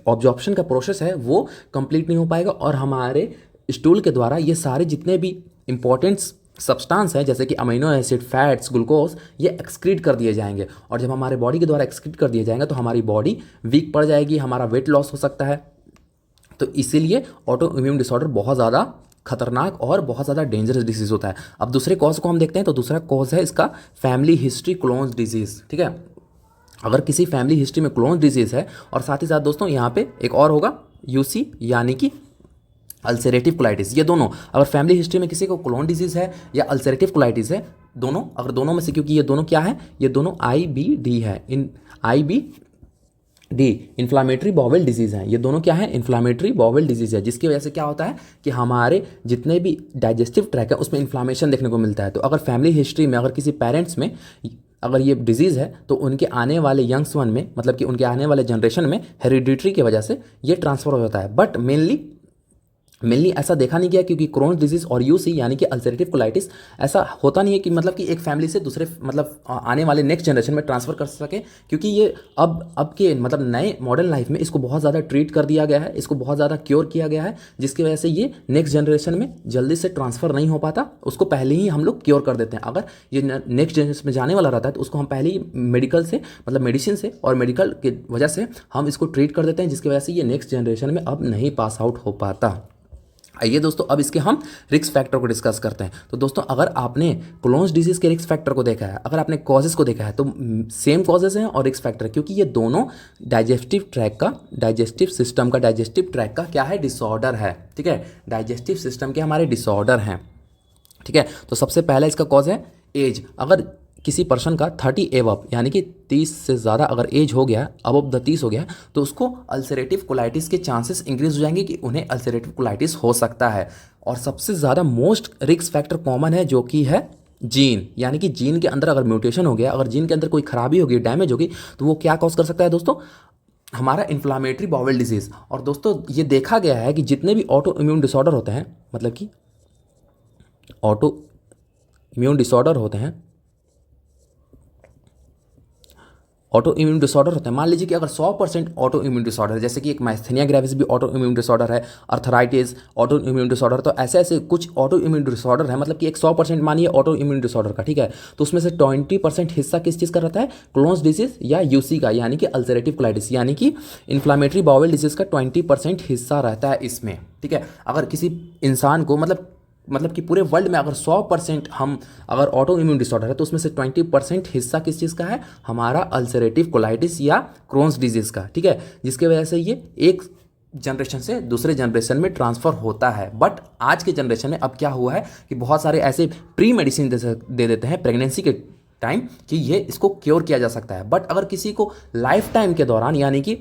ऑब्जॉर्प्शन का प्रोसेस है वो कंप्लीट नहीं हो पाएगा और हमारे स्टूल के द्वारा ये सारे जितने भी इंपॉर्टेंट सब्सटेंस है जैसे कि अमीनो एसिड, फैट्स, ग्लूकोज, ये एक्सक्रीट कर दिए जाएंगे। और जब हमारे बॉडी के द्वारा एक्सक्रीट कर दिए जाएंगे तो हमारी बॉडी वीक पड़ जाएगी, हमारा वेट लॉस हो सकता है। तो इसीलिए ऑटो इम्यून डिसऑर्डर बहुत ज़्यादा खतरनाक और बहुत ज़्यादा डेंजरस डिजीज़ होता है। अब दूसरे कॉज को हम देखते हैं, तो दूसरा कॉज है इसका फैमिली हिस्ट्री क्लोन्स डिजीज़, ठीक है। अगर किसी फैमिली हिस्ट्री में क्लोन्स डिजीज़ है, और साथ ही साथ दोस्तों यहाँ पे एक और होगा यूसी यानी कि अल्सरेटिव कोलाइटिस, ये दोनों अगर फैमिली हिस्ट्री में किसी को क्लोन डिजीज़ है या अल्सरेटिव कोलाइटिस है, दोनों अगर दोनों में से, क्योंकि ये दोनों क्या है, ये दोनों IBD है, IBD इन्फ्लामेटरी बाउल डिजीज़ हैं, ये दोनों क्या है, इन्फ्लामेटरी बाउल डिजीज़ है, जिसकी वजह से क्या होता है कि हमारे जितने भी डाइजेस्टिव ट्रैक है उसमें इन्फ्लामेशन देखने को मिलता है। तो अगर फैमिली हिस्ट्री में अगर किसी पेरेंट्स में अगर ये डिजीज़ है तो उनके आने वाले यंग्स वन में, मतलब कि उनके आने वाले जनरेशन में हेरिडिटरी की वजह से ये ट्रांसफ़र हो जाता है। बट मेनली ऐसा देखा नहीं गया, क्योंकि क्रोन्स डिजीज़ और यूसी यानी कि अल्सरेटिव कोलाइटिस ऐसा होता नहीं है कि मतलब कि एक फैमिली से दूसरे मतलब आने वाले नेक्स्ट जनरेशन में ट्रांसफ़र कर सके, क्योंकि ये अब के मतलब नए मॉडर्न लाइफ में इसको बहुत ज़्यादा ट्रीट कर दिया गया है, इसको बहुत ज़्यादा क्योर किया गया है, जिसकी वजह से ये नेक्स्ट जनरेशन में जल्दी से ट्रांसफ़र नहीं हो पाता, उसको पहले ही हम लोग क्योर कर देते हैं। अगर ये नेक्स्ट जनरेशन में जाने वाला रहता है तो उसको हम पहले ही मेडिकल से, मतलब मेडिसिन से और मेडिकल की वजह से हम इसको ट्रीट कर देते हैं, जिसकी वजह से ये नेक्स्ट जनरेशन में अब नहीं पास आउट हो पाता। आइए दोस्तों अब इसके हम रिस्क फैक्टर को डिस्कस करते हैं। तो दोस्तों अगर आपने क्लोन्स डिजीज़ के रिस्क फैक्टर को देखा है, अगर आपने कॉजेज़ को देखा है, तो सेम कॉजेज़ हैं और रिस्क फैक्टर, क्योंकि ये दोनों डाइजेस्टिव सिस्टम का डाइजेस्टिव ट्रैक का क्या है, डिसऑर्डर है, ठीक है, डाइजेस्टिव सिस्टम के हमारे डिसऑर्डर हैं, ठीक है। तो सबसे पहला इसका कॉज है एज। अगर किसी पर्सन का 30 एवब यानी कि 30 से ज़्यादा अगर एज हो गया, अबव द 30 हो गया, तो उसको अल्सरेटिव कोलाइटिस के चांसेस इंक्रीज हो जाएंगे कि उन्हें अल्सरेटिव कोलाइटिस हो सकता है। और सबसे ज़्यादा मोस्ट रिस्क फैक्टर कॉमन है जो कि है जीन, यानी कि जीन के अंदर अगर म्यूटेशन हो गया, अगर जीन के अंदर कोई खराबी होगी, डैमेज होगी, तो वो क्या कॉज कर सकता है दोस्तों, हमारा इन्फ्लामेटरी बाउल डिजीज़। और दोस्तों ये देखा गया है कि जितने भी ऑटो इम्यून डिसऑर्डर होते हैं, मतलब कि ऑटो इम्यून डिसऑर्डर होते हैं, ऑटो इम्यून डिसऑर्डर होते हैं, मान लीजिए कि अगर 100% ऑटो इम्यून डिसऑर्डर है, जैसे कि एक माइस्थेनिया ग्रेविस भी ऑटो इम्यून डिसऑर्डर है, अर्थराइटिस ऑटो इम्यून डिसऑर्डर, तो ऐसे ऐसे कुछ ऑटो इम्यून डिसऑर्डर है, मतलब कि एक 100% मानिए ऑटो इम्यून डिसऑर्डर का, ठीक है, तो उसमें से 20% हिस्सा किस चीज़ का रहता है, क्लोन्स डिजीज या यूसी का, यानी कि अल्सरेटिव कोलाइटिस, यानी कि इन्फ्लामेटरी बाउल डिजीज का 20% हिस्सा रहता है इसमें, ठीक है। अगर किसी इंसान को मतलब कि पूरे वर्ल्ड में अगर 100% हम अगर ऑटो इम्यून डिसऑर्डर है तो उसमें से 20% हिस्सा किस चीज़ का है, हमारा अल्सरेटिव कोलाइटिस या क्रोन्स डिजीज़ का, ठीक है, जिसकी वजह से ये एक जनरेशन से दूसरे जनरेशन में ट्रांसफ़र होता है। बट आज के जनरेशन में अब क्या हुआ है कि बहुत सारे ऐसे प्री मेडिसिन दे देते हैं प्रेगनेंसी के टाइम कि ये इसको क्योर किया जा सकता है। बट अगर किसी को लाइफ टाइम के दौरान, यानी कि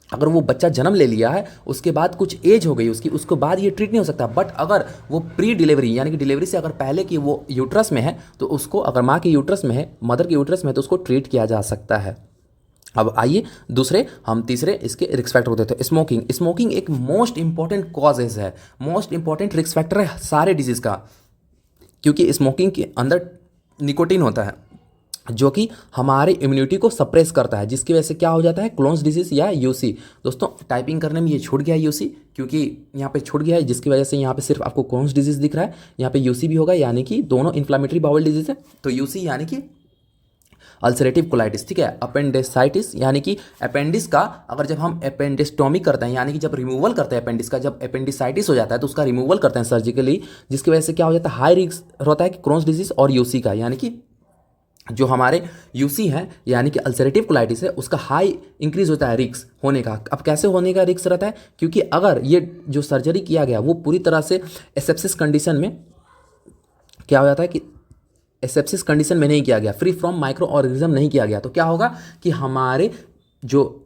अगर वो बच्चा जन्म ले लिया है, उसके बाद कुछ एज हो गई उसकी, उसके बाद ये ट्रीट नहीं हो सकता। बट अगर वो प्री डिलीवरी यानी कि डिलीवरी से अगर पहले की वो यूट्रस में है, तो उसको, अगर माँ के यूट्रस में है, मदर के यूट्रस में है, तो उसको ट्रीट किया जा सकता है। अब आइए दूसरे, हम तीसरे इसके रिस्क फैक्टर को देते हैं। स्मोकिंग एक मोस्ट इंपॉर्टेंट कॉजेज है, मोस्ट इंपॉर्टेंट रिस्क फैक्टर है सारे डिजीज़ का, क्योंकि स्मोकिंग के अंदर निकोटीन होता है जो कि हमारे इम्यूनिटी को सप्रेस करता है, जिसकी वजह से क्या हो जाता है, क्लोन्स डिजीज़ या यूसी। दोस्तों टाइपिंग करने में ये छूट गया यूसी, क्योंकि यहाँ पे छूट गया है, जिसकी वजह से यहाँ पे सिर्फ आपको क्लोन्स डिजीज़ दिख रहा है, यहाँ पे यूसी भी होगा, यानी कि दोनों इन्फ्लामेटरी बाउल डिजीज़ है। तो यूसी यानी कि अल्सरेटिव कोलाइटिस, ठीक है। अपेंडिसाइटिस यानी कि अपेंडिस का अगर जब हम अपेंडिस्टोमी करते हैं, यानी कि जब रिमूवल करते हैं अपेंडिस का, जब अपेंडिसाइटिस हो जाता है तो उसका रिमूवल करते हैं सर्जिकली, जिसकी वजह से क्या हो जाता है, हाई रिस्क होता है कि क्रोन्स डिजीज़ और यूसी का, यानी कि जो हमारे यूसी हैं यानी कि अल्सरेटिव कोलाइटिस है उसका हाई इंक्रीज होता है रिस्क होने का। अब कैसे होने का रिस्क रहता है, क्योंकि अगर ये जो सर्जरी किया गया वो पूरी तरह से एसेप्सिस कंडीशन में क्या हो जाता है कि एसेप्सिस कंडीशन में नहीं किया गया, फ्री फ्रॉम माइक्रो ऑर्गेनिज्म नहीं किया गया, तो क्या होगा कि हमारे जो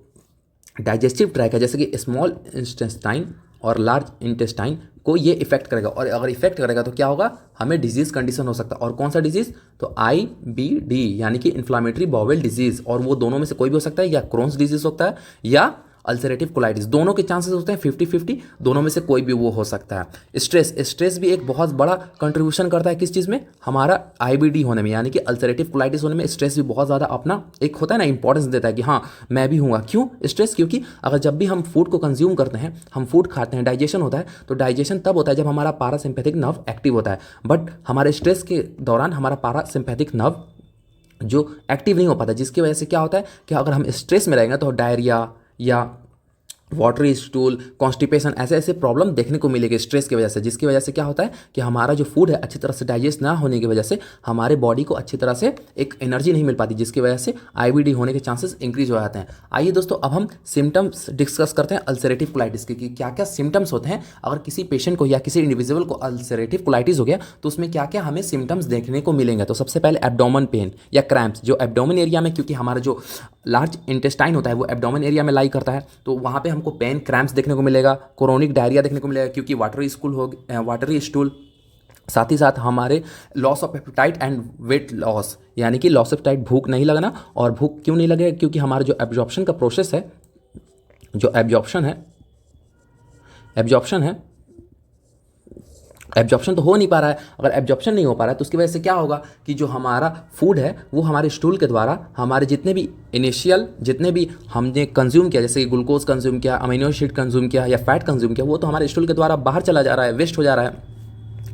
डाइजेस्टिव ट्रैक है जैसे कि स्मॉल इंटेस्टाइन और लार्ज इंटेस्टाइन को ये इफेक्ट करेगा, और अगर इफेक्ट करेगा तो क्या होगा, हमें डिजीज कंडीशन हो सकता है। और कौन सा डिजीज, तो IBD यानी कि इन्फ्लामेटरी बाउल डिजीज, और वो दोनों में से कोई भी हो सकता है, या क्रोन्स डिजीज होता है या अल्सरेटिव कोलाइटिस, दोनों के चांसेस होते हैं 50-50, दोनों में से कोई भी वो हो सकता है। स्ट्रेस भी एक बहुत बड़ा कंट्रीब्यूशन करता है किस चीज़ में, हमारा IBD होने में यानी कि अल्सरेटिव कोलाइटिस होने में स्ट्रेस भी बहुत ज़्यादा अपना एक होता है ना इंपॉर्टेंस देता है कि हाँ मैं भी हूँगा। क्यों स्ट्रेस, क्योंकि अगर जब भी हम फूड को कंज्यूम करते हैं, हम फूड खाते हैं, डाइजेशन होता है, तो डाइजेशन तब होता है जब हमारा पैरासिम्पैथिक नर्व एक्टिव होता है, बट हमारे स्ट्रेस के दौरान हमारा पैरासिम्पैथिक नर्व जो एक्टिव नहीं हो पाता, जिसकी वजह से क्या होता है कि अगर हम स्ट्रेस में रहेंगे तो डायरिया या वाटरी स्टूल, कॉन्स्टिपेशन, ऐसे ऐसे प्रॉब्लम देखने को मिलेगी स्ट्रेस की वजह से, जिसकी वजह से क्या होता है कि हमारा जो फूड है अच्छी तरह से डाइजेस्ट ना होने की वजह से हमारे बॉडी को अच्छी तरह से एक एनर्जी नहीं मिल पाती, जिसकी वजह से IBD होने के चांसेस इंक्रीज हो जाते हैं। आइए दोस्तों अब हम सिम्टम्स डिस्कस करते हैं अल्सरेटिव कोलाइटिस के, कि क्या क्या सिम्टम्स होते हैं। अगर किसी पेशेंट को या किसी इंडिविजुअल को अल्सरेटिव कोलाइटिस हो गया तो उसमें क्या क्या हमें सिम्टम्स देखने को मिलेंगे। तो सबसे पहले एब्डोमेन पेन या क्रैम्प्स, जो एब्डोमेन एरिया में, क्योंकि हमारा जो लार्ज इंटेस्टाइन होता है वो एब्डोमेन एरिया में लाई करता है, तो वहाँ पे हमको पेन क्रैम्प्स देखने को मिलेगा, क्रोनिक डायरिया देखने को मिलेगा क्योंकि वाटरी स्टूल, साथ ही साथ हमारे loss of appetite and weight loss, यानी कि लॉस ऑफ एपेटाइट, भूख नहीं लगना। और भूख क्यों नहीं लगेगा, क्योंकि हमारा जो एब्जॉर्प्शन का प्रोसेस है, जो एब्जॉर्प्शन तो हो नहीं पा रहा है। अगर एब्जॉर्प्शन नहीं हो पा रहा है तो उसकी वजह से क्या होगा कि जो हमारा फूड है वो हमारे स्टूल के द्वारा हमारे जितने भी हमने कंज्यूम किया, जैसे कि ग्लूकोज कंज्यूम किया, अमीनो एसिड कंज्यूम किया या फैट कंज्यूम किया, वो तो हमारे स्टूल के द्वारा बाहर चला जा रहा है, वेस्ट हो जा रहा है,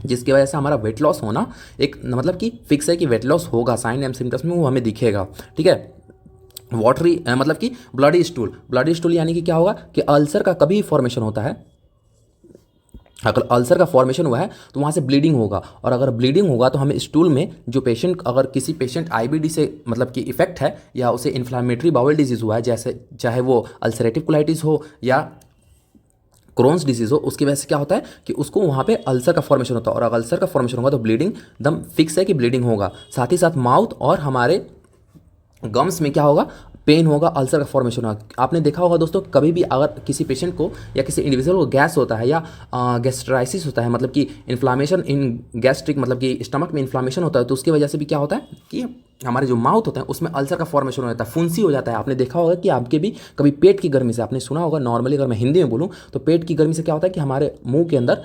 जिसकी वजह से हमारा वेट लॉस होना एक मतलब कि फिक्स है कि वेट लॉस होगा, साइन एंड सिम्टम्स में वो हमें दिखेगा। ठीक है, वाटरी मतलब कि ब्लडी स्टूल यानी कि क्या होगा कि अल्सर का कभी फॉर्मेशन होता है, अगर अल्सर का फॉर्मेशन हुआ है तो वहाँ से ब्लीडिंग होगा, और अगर ब्लीडिंग होगा तो हमें स्टूल में जो पेशेंट, अगर किसी पेशेंट IBD से मतलब कि इफेक्ट है या उसे इन्फ्लामेटरी बाउल डिजीज़ हुआ है, जैसे चाहे वो अल्सरेटिव कोलाइटिस हो या क्रोन्स डिजीज़ हो, उसकी वजह से क्या होता है कि उसको वहाँ पे अल्सर का फॉर्मेशन होता है, और अगर अल्सर का फॉर्मेशन होगा तो ब्लीडिंग एकदम फिक्स है कि ब्लीडिंग होगा। साथ ही साथ माउथ और हमारे गम्स में क्या होगा, पेन होगा, अल्सर का फॉर्मेशन होगा। आपने देखा होगा दोस्तों, कभी भी अगर किसी पेशेंट को या किसी इंडिविजुअल को गैस होता है या गैस्ट्राइसिस होता है, मतलब कि इन्फ्लामेशन इन गैस्ट्रिक, मतलब कि स्टमक में इन्फ्लामेशन होता है, तो उसकी वजह से भी क्या होता है कि हमारे जो माउथ होता है उसमें अल्सर का फॉर्मेशन हो जाता है, फुंसी हो जाता है। आपने देखा होगा कि आपके भी कभी पेट की गर्मी से, आपने सुना होगा नॉर्मली, अगर मैं हिंदी में बोलूँ तो पेट की गर्मी से क्या होता है कि हमारे मुंह के अंदर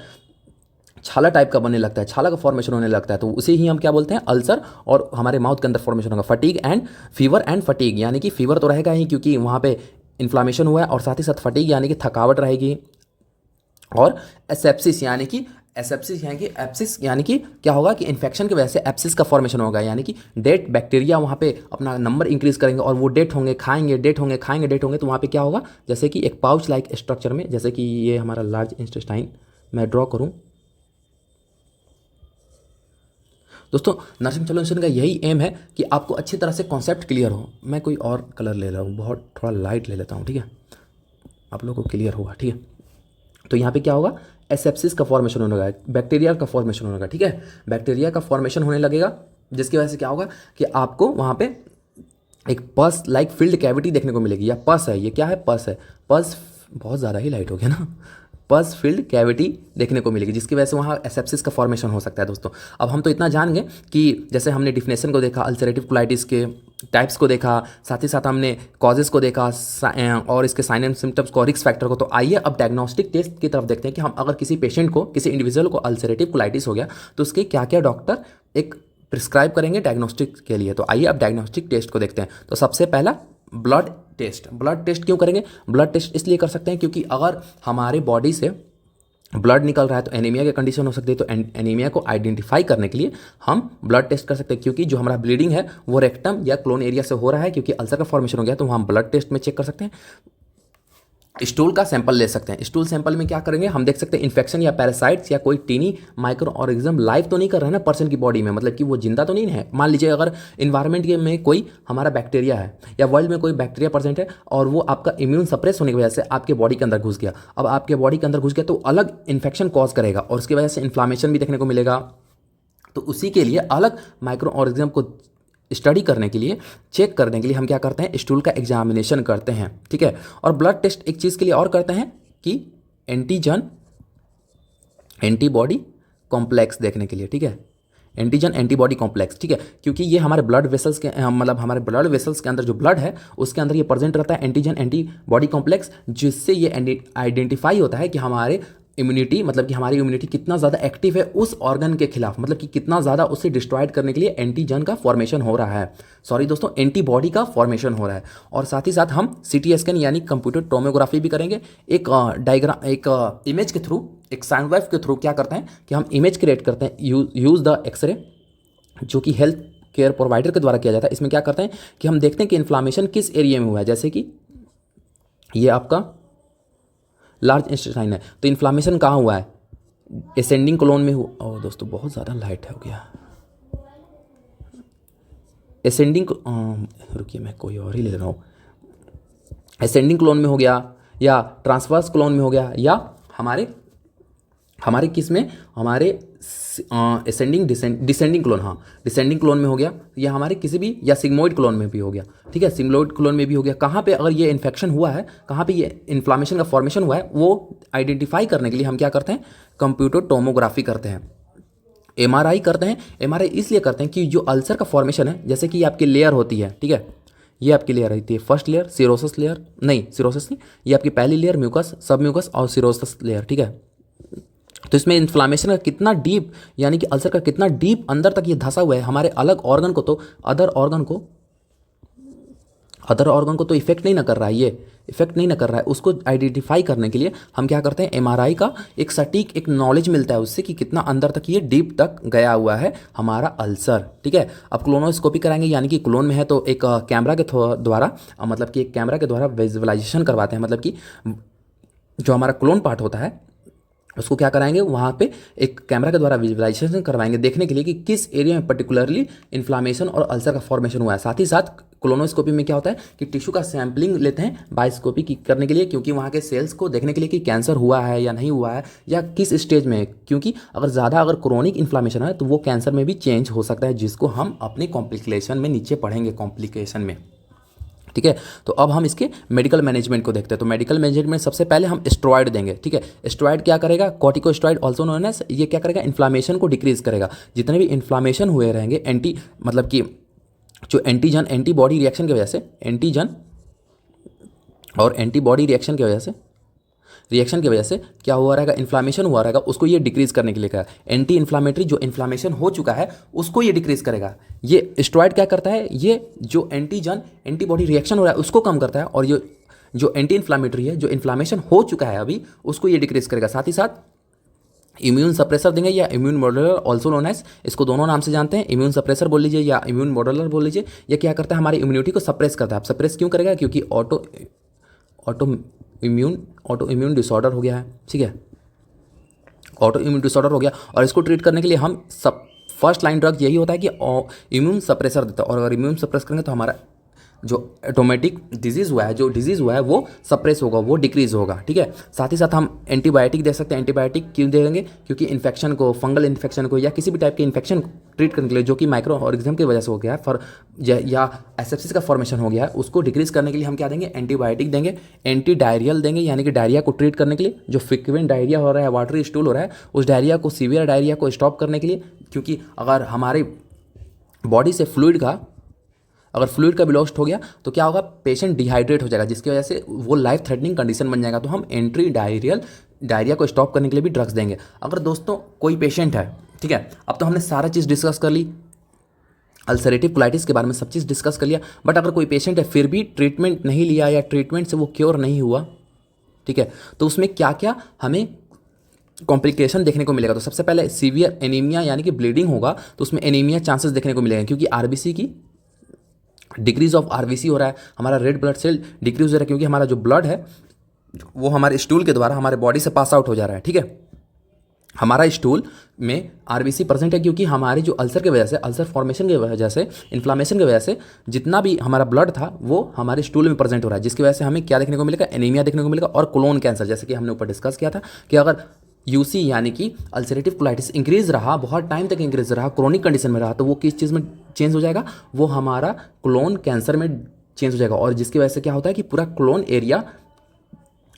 छाला टाइप का बनने लगता है, छाला का फॉर्मेशन होने लगता है, तो उसे ही हम क्या बोलते हैं, अल्सर, और हमारे माउथ के अंदर फॉर्मेशन होगा। फीवर एंड फटीग, यानी कि फीवर तो रहेगा ही क्योंकि वहाँ पे इन्फ्लामेशन हुआ है, और साथ ही साथ फटीग यानी कि थकावट रहेगी, और एसेप्सिस यानी कि क्या होगा कि इन्फेक्शन की वजह से एप्सिस का फॉर्मेशन होगा, यानी कि डेट बैक्टीरिया वहाँ पे अपना नंबर इंक्रीज करेंगे, और वो डेट होंगे, खाएंगे, तो वहाँ पे क्या होगा, जैसे कि एक पाउच लाइक स्ट्रक्चर में, जैसे कि ये हमारा लार्ज इंटेस्टाइन मैं ड्रॉ करूँ। दोस्तों नर्सिंग सॉल्यूशन का यही एम है कि आपको अच्छी तरह से कॉन्सेप्ट क्लियर हो। मैं कोई और कलर ले रहा हूँ, बहुत थोड़ा लाइट ले लेता हूँ, ठीक है, आप लोगों को क्लियर होगा। ठीक है, तो यहाँ पे क्या होगा, एसेप्सिस का फॉर्मेशन होने लगा, बैक्टीरिया का फॉर्मेशन होने लगा। ठीक है, बैक्टीरिया का फॉर्मेशन होने लगेगा, जिसकी वजह से क्या होगा कि आपको वहाँ पे एक पस लाइक फील्ड कैविटी देखने को मिलेगी, या पस है, ये क्या है, पस बहुत ज़्यादा ही लाइट हो गया ना, पस फील्ड कैविटी देखने को मिलेगी, जिसकी वजह से वहाँ एसेप्सिस का फॉर्मेशन हो सकता है। दोस्तों अब हम तो इतना जान गए कि जैसे हमने डिफिनेशन को देखा, अल्सरेटिव कोलाइटिस के टाइप्स को देखा, साथ ही साथ हमने कॉजेस को देखा और इसके साइन एंड सिम्टम्स को, रिस्क फैक्टर को। तो आइए अब डायग्नोस्टिक टेस्ट की तरफ देखते हैं कि हम अगर किसी पेशेंट को, किसी इंडिविजुअल को अल्सरेटिव कोलाइटिस हो गया तो उसके क्या क्या डॉक्टर एक प्रिस्क्राइब करेंगे डायग्नोस्टिक के लिए। तो आइए अब डायग्नोस्टिक टेस्ट को देखते हैं। तो सबसे पहला ब्लड टेस्ट क्यों करेंगे, ब्लड टेस्ट इसलिए कर सकते हैं क्योंकि अगर हमारे बॉडी से ब्लड निकल रहा है तो एनीमिया की कंडीशन हो सकती है, तो एनीमिया को आइडेंटिफाई करने के लिए हम ब्लड टेस्ट कर सकते हैं, क्योंकि जो हमारा ब्लीडिंग है वो रेक्टम या क्लोन एरिया से हो रहा है, क्योंकि अल्सर का फॉर्मेशन हो गया, तो हम ब्लड टेस्ट में चेक कर सकते हैं। स्टूल का सैंपल ले सकते हैं। स्टूल सैंपल में क्या करेंगे, हम देख सकते हैं इन्फेक्शन या पैरासाइट्स या कोई टीनी माइक्रो ऑर्गेनिज्म लाइव तो नहीं कर रहा है ना पर्सन की बॉडी में, मतलब कि वो जिंदा तो नहीं है। मान लीजिए अगर इन्वायरमेंट के में कोई हमारा बैक्टीरिया है या वर्ल्ड में कोई बैक्टीरिया प्रेजेंट है और वो आपका इम्यून सप्रेस होने की वजह से आपके बॉडी के अंदर घुस गया। अब आपके बॉडी के अंदर घुस गया तो अलग इन्फेक्शन कॉज करेगा और उसकी वजह से इन्फ्लामेशन भी देखने को मिलेगा। तो उसी के लिए अलग माइक्रो ऑर्गेनिज्म को स्टडी करने के लिए, चेक करने के लिए हम क्या करते हैं, स्टूल का एग्जामिनेशन करते हैं। ठीक है, और ब्लड टेस्ट एक चीज़ के लिए और करते हैं कि एंटीजन एंटीबॉडी कॉम्प्लेक्स देखने के लिए। ठीक है, एंटीजन एंटीबॉडी कॉम्प्लेक्स। ठीक है, क्योंकि ये हमारे ब्लड वेसल्स के मतलब हमारे ब्लड वेसल्स के अंदर जो ब्लड है उसके अंदर ये प्रेजेंट रहता है एंटीजन एंटीबॉडी कॉम्प्लेक्स, जिससे ये आइडेंटिफाई होता है कि हमारे इम्यूनिटी, मतलब कि हमारी इम्यूनिटी कितना ज़्यादा एक्टिव है उस ऑर्गन के खिलाफ, मतलब कि कितना ज़्यादा उसे डिस्ट्रॉयड करने के लिए एंटीजन का फॉर्मेशन हो रहा है, सॉरी दोस्तों एंटीबॉडी का फॉर्मेशन हो रहा है। और साथ ही साथ हम सीटी स्कैन यानी कंप्यूटर टोमोग्राफी भी करेंगे। एक डायग्राम, एक इमेज के थ्रू, एक साउंड वेव के थ्रू क्या करते हैं कि हम इमेज क्रिएट करते हैं, यूज़ द एक्सरे, जो कि हेल्थ केयर प्रोवाइडर के द्वारा किया जाता है। इसमें क्या करते हैं कि हम देखते हैं कि इन्फ्लामेशन किस एरिया में हुआ है, जैसे कि ये आपका लार्ज इंटेस्टाइन है तो इन्फ्लामेशन कहाँ हुआ है, एसेंडिंग कोलोन में हुआ। ओ दोस्तों बहुत ज़्यादा लाइट हो गया, एसेंडिंग, रुकिए मैं कोई और ही ले रहा हूँ। एसेंडिंग कोलोन में हो गया या ट्रांसवर्स कोलोन में हो गया या हमारे किस में, हमारे एसेंडिंग डिसेंडिंग क्लोन, हाँ डिसेंडिंग क्लोन में हो गया, या हमारे किसी भी, या सिग्मोइड क्लोन में भी हो गया। ठीक है, सिग्मोइड क्लोन में भी हो गया। कहाँ पे अगर ये इन्फेक्शन हुआ है, कहाँ पे ये इन्फ्लामेशन का फॉर्मेशन हुआ है, वो आइडेंटिफाई करने के लिए हम क्या करते हैं, कंप्यूटर टोमोग्राफी करते हैं, एमआरआई करते हैं। एमआरआई इसलिए करते हैं कि जो अल्सर का फॉर्मेशन है, जैसे कि आपकी लेयर होती है, ठीक है, ये आपकी लेयर रहती है, फर्स्ट लेयर सिरोसिस लेयर, नहीं सिरोसिस नहीं, ये आपकी पहली लेयर म्यूकस, सब म्यूकस और सिरोसिस लेयर। ठीक है, तो इसमें इन्फ्लामेशन का कितना डीप, यानी कि अल्सर का कितना डीप अंदर तक ये धंसा हुआ है, हमारे अलग ऑर्गन को तो अदर ऑर्गन को तो इफेक्ट नहीं ना कर रहा है, ये इफेक्ट नहीं ना कर रहा है। उसको आइडेंटिफाई करने के लिए हम क्या करते हैं, एमआरआई का एक सटीक एक नॉलेज मिलता है उससे कि कितना अंदर तक ये डीप तक गया हुआ है हमारा अल्सर। ठीक है, अब क्लोनोस्कोपी कराएंगे, यानी कि क्लोन में है तो एक कैमरा के द्वारा, मतलब कि एक कैमरा के द्वारा विजुअलाइजेशन करवाते हैं, मतलब कि जो हमारा क्लोन पार्ट होता है उसको क्या कराएंगे, वहाँ पे एक कैमरा के द्वारा विजुअलाइजेशन करवाएंगे देखने के लिए कि किस एरिया में पर्टिकुलरली इन्फ्लामेशन और अल्सर का फॉर्मेशन हुआ है। साथ ही साथ कोलोनोस्कोपी में क्या होता है कि टिश्यू का सैम्पलिंग लेते हैं बायोस्कोपी की करने के लिए, क्योंकि वहाँ के सेल्स को देखने के लिए कि कैंसर हुआ है या नहीं हुआ है या किस स्टेज में है, क्योंकि अगर क्रोनिक इन्फ्लामेशन है तो वो कैंसर में भी चेंज हो सकता है, जिसको हम अपने कॉम्प्लिकेशन में नीचे पढ़ेंगे, कॉम्प्लिकेशन में। ठीक है, तो अब हम इसके मेडिकल मैनेजमेंट को देखते हैं। तो मेडिकल मैनेजमेंट सबसे पहले हम स्टेरॉइड देंगे। ठीक है, स्टेरॉइड क्या करेगा, कॉर्टिकोस्टेरॉइड ऑल्सो नोन एज, ये क्या करेगा, इन्फ्लामेशन को डिक्रीज करेगा। जितने भी इन्फ्लामेशन हुए रहेंगे मतलब कि जो एंटीजन एंटीबॉडी रिएक्शन की वजह से, एंटीजन और एंटीबॉडी रिएक्शन की वजह से क्या हुआ रहेगा, इन्फ्लामेशन हुआ रहेगा, उसको ये डिक्रीज करने के लिए कहा। एंटी इन्फ्लामेटरी, जो इन्फ्लामेशन हो चुका है उसको ये डिक्रीज करेगा। ये स्टेरॉइड क्या करता है, ये जो एंटीजन एंटीबॉडी रिएक्शन हो रहा है उसको कम करता है, और ये जो एंटी इन्फ्लामेटरी है, जो इन्फ्लामेशन हो चुका है अभी, उसको ये डिक्रीज करेगा। साथ ही साथ इम्यून सप्रेसर देंगे या immune modular also known as, इसको दोनों नाम से जानते हैं, इम्यून सप्रेसर बोल लीजिए या इम्यून मॉड्यूलर बोल लीजिए। ये क्या करता है, हमारी इम्यूनिटी को सप्रेस करता है। अब सप्रेस क्यों करेगा, क्योंकि ऑटो इम्यून डिसऑर्डर हो गया है। ठीक है, ऑटो इम्यून डिसऑर्डर हो गया, और इसको ट्रीट करने के लिए हम फर्स्ट लाइन ड्रग यही होता है कि इम्यून सप्रेसर देता है, और अगर इम्यून सप्रेस करेंगे तो हमारा जो ऑटोमेटिक डिजीज़ हुआ है वो सप्रेस होगा, वो डिक्रीज होगा। ठीक है, साथ ही साथ हम एंटीबायोटिक दे सकते हैं। एंटीबायोटिक क्यों देंगे, क्योंकि इन्फेक्शन को, फंगल इन्फेक्शन को या किसी भी टाइप के इन्फेक्शन ट्रीट करने के लिए जो कि माइक्रो ऑर्गेनिज्म की वजह से हो गया है, या एसेप्सिस का फॉर्मेशन हो गया है, उसको डिक्रीज करने के लिए हम क्या देंगे, एंटीबायोटिक देंगे। एंटी डायरियल देंगे, यानी कि डायरिया को ट्रीट करने के लिए, जो फ्रिक्वेंट डायरिया हो रहा है, वाटरी स्टूल हो रहा है, उस डायरिया को, सीवियर डायरिया को स्टॉप करने के लिए। क्योंकि अगर हमारे बॉडी से फ्लूइड का भी लॉस्ट हो गया तो क्या होगा, पेशेंट डिहाइड्रेट हो जाएगा, जिसकी वजह से वो लाइफ थ्रेटनिंग कंडीशन बन जाएगा। तो हम एंटी डायरिया को स्टॉप करने के लिए भी ड्रग्स देंगे। अगर दोस्तों कोई पेशेंट है, ठीक है, अब तो हमने सारा चीज़ डिस्कस कर ली, अल्सरेटिव कोलाइटिस के बारे में सब चीज़ डिस्कस कर लिया, बट अगर कोई पेशेंट है फिर भी ट्रीटमेंट नहीं लिया या ट्रीटमेंट से वो क्योर नहीं हुआ, ठीक है, तो उसमें क्या क्या हमें कॉम्प्लिकेशन देखने को मिलेगा। तो सबसे पहले सीवियर एनीमिया, यानी कि ब्लीडिंग होगा, तो उसमें एनीमिया चांसेस देखने को मिलेगा, क्योंकि आरबीसी की डिक्रीज ऑफ आरबीसी हो रहा है, हमारा रेड ब्लड सेल डिक्रीज हो रहा है, क्योंकि हमारा जो ब्लड है वो हमारे स्टूल के द्वारा हमारे बॉडी से पास आउट हो जा रहा है, ठीक है। हमारा स्टूल में आरबीसी प्रेजेंट है क्योंकि हमारे जो अल्सर की वजह से, अल्सर फॉर्मेशन की वजह से, इन्फ्लामेशन की वजह से जितना भी हमारा ब्लड था वो हमारे स्टूल में प्रेजेंट हो रहा है, जिसकी वजह से हमें क्या देखने को मिलेगा, एनीमिया देखने को मिलेगा और कोलोन कैंसर, जैसे कि हमने ऊपर डिस्कस किया था कि अगर यूसी यानी कि अल्सरेटिव कोलाइटिस इंक्रीज रहा, बहुत टाइम तक इंक्रीज रहा, क्रोनिक कंडीशन में रहा, तो वो किस चीज़ में चेंज हो जाएगा, वो हमारा कोलोन कैंसर में चेंज हो जाएगा। और जिसकी वजह से क्या होता है कि पूरा कोलोन एरिया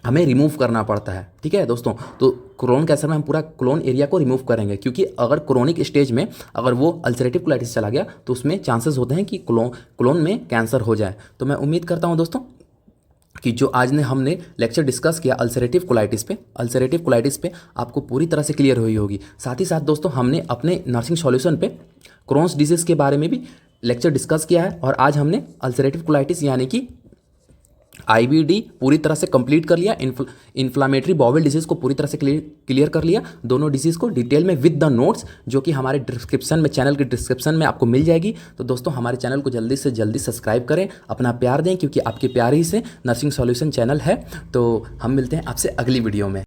हमें रिमूव करना पड़ता है, ठीक है दोस्तों। तो कोलोन कैंसर में हम पूरा कोलोन एरिया को रिमूव करेंगे, क्योंकि अगर क्रोनिक स्टेज में अगर वो अल्सरेटिव कोलाइटिस चला गया तो उसमें चांसेस होते हैं कि कोलोन में कैंसर हो जाए। तो मैं उम्मीद करता हूँ दोस्तों कि जो आज ने हमने लेक्चर डिस्कस किया अल्सरेटिव कोलाइटिस पे आपको पूरी तरह से क्लियर हुई होगी। साथ ही साथ दोस्तों हमने अपने नर्सिंग सॉल्यूशन पे क्रोन्स डिजीज़ के बारे में भी लेक्चर डिस्कस किया है, और आज हमने अल्सरेटिव कोलाइटिस यानी कि आईबीडी पूरी तरह से कंप्लीट कर लिया, इन्फ्लामेटरी बाउल डिजीज़ को पूरी तरह से क्लियर कर लिया, दोनों डिजीज़ को डिटेल में विद द नोट्स, जो कि हमारे डिस्क्रिप्शन में, चैनल के डिस्क्रिप्शन में आपको मिल जाएगी। तो दोस्तों हमारे चैनल को जल्दी से जल्दी सब्सक्राइब करें, अपना प्यार दें, क्योंकि आपके प्यार ही से नर्सिंग सॉल्यूशन चैनल है। तो हम मिलते हैं आपसे अगली वीडियो में।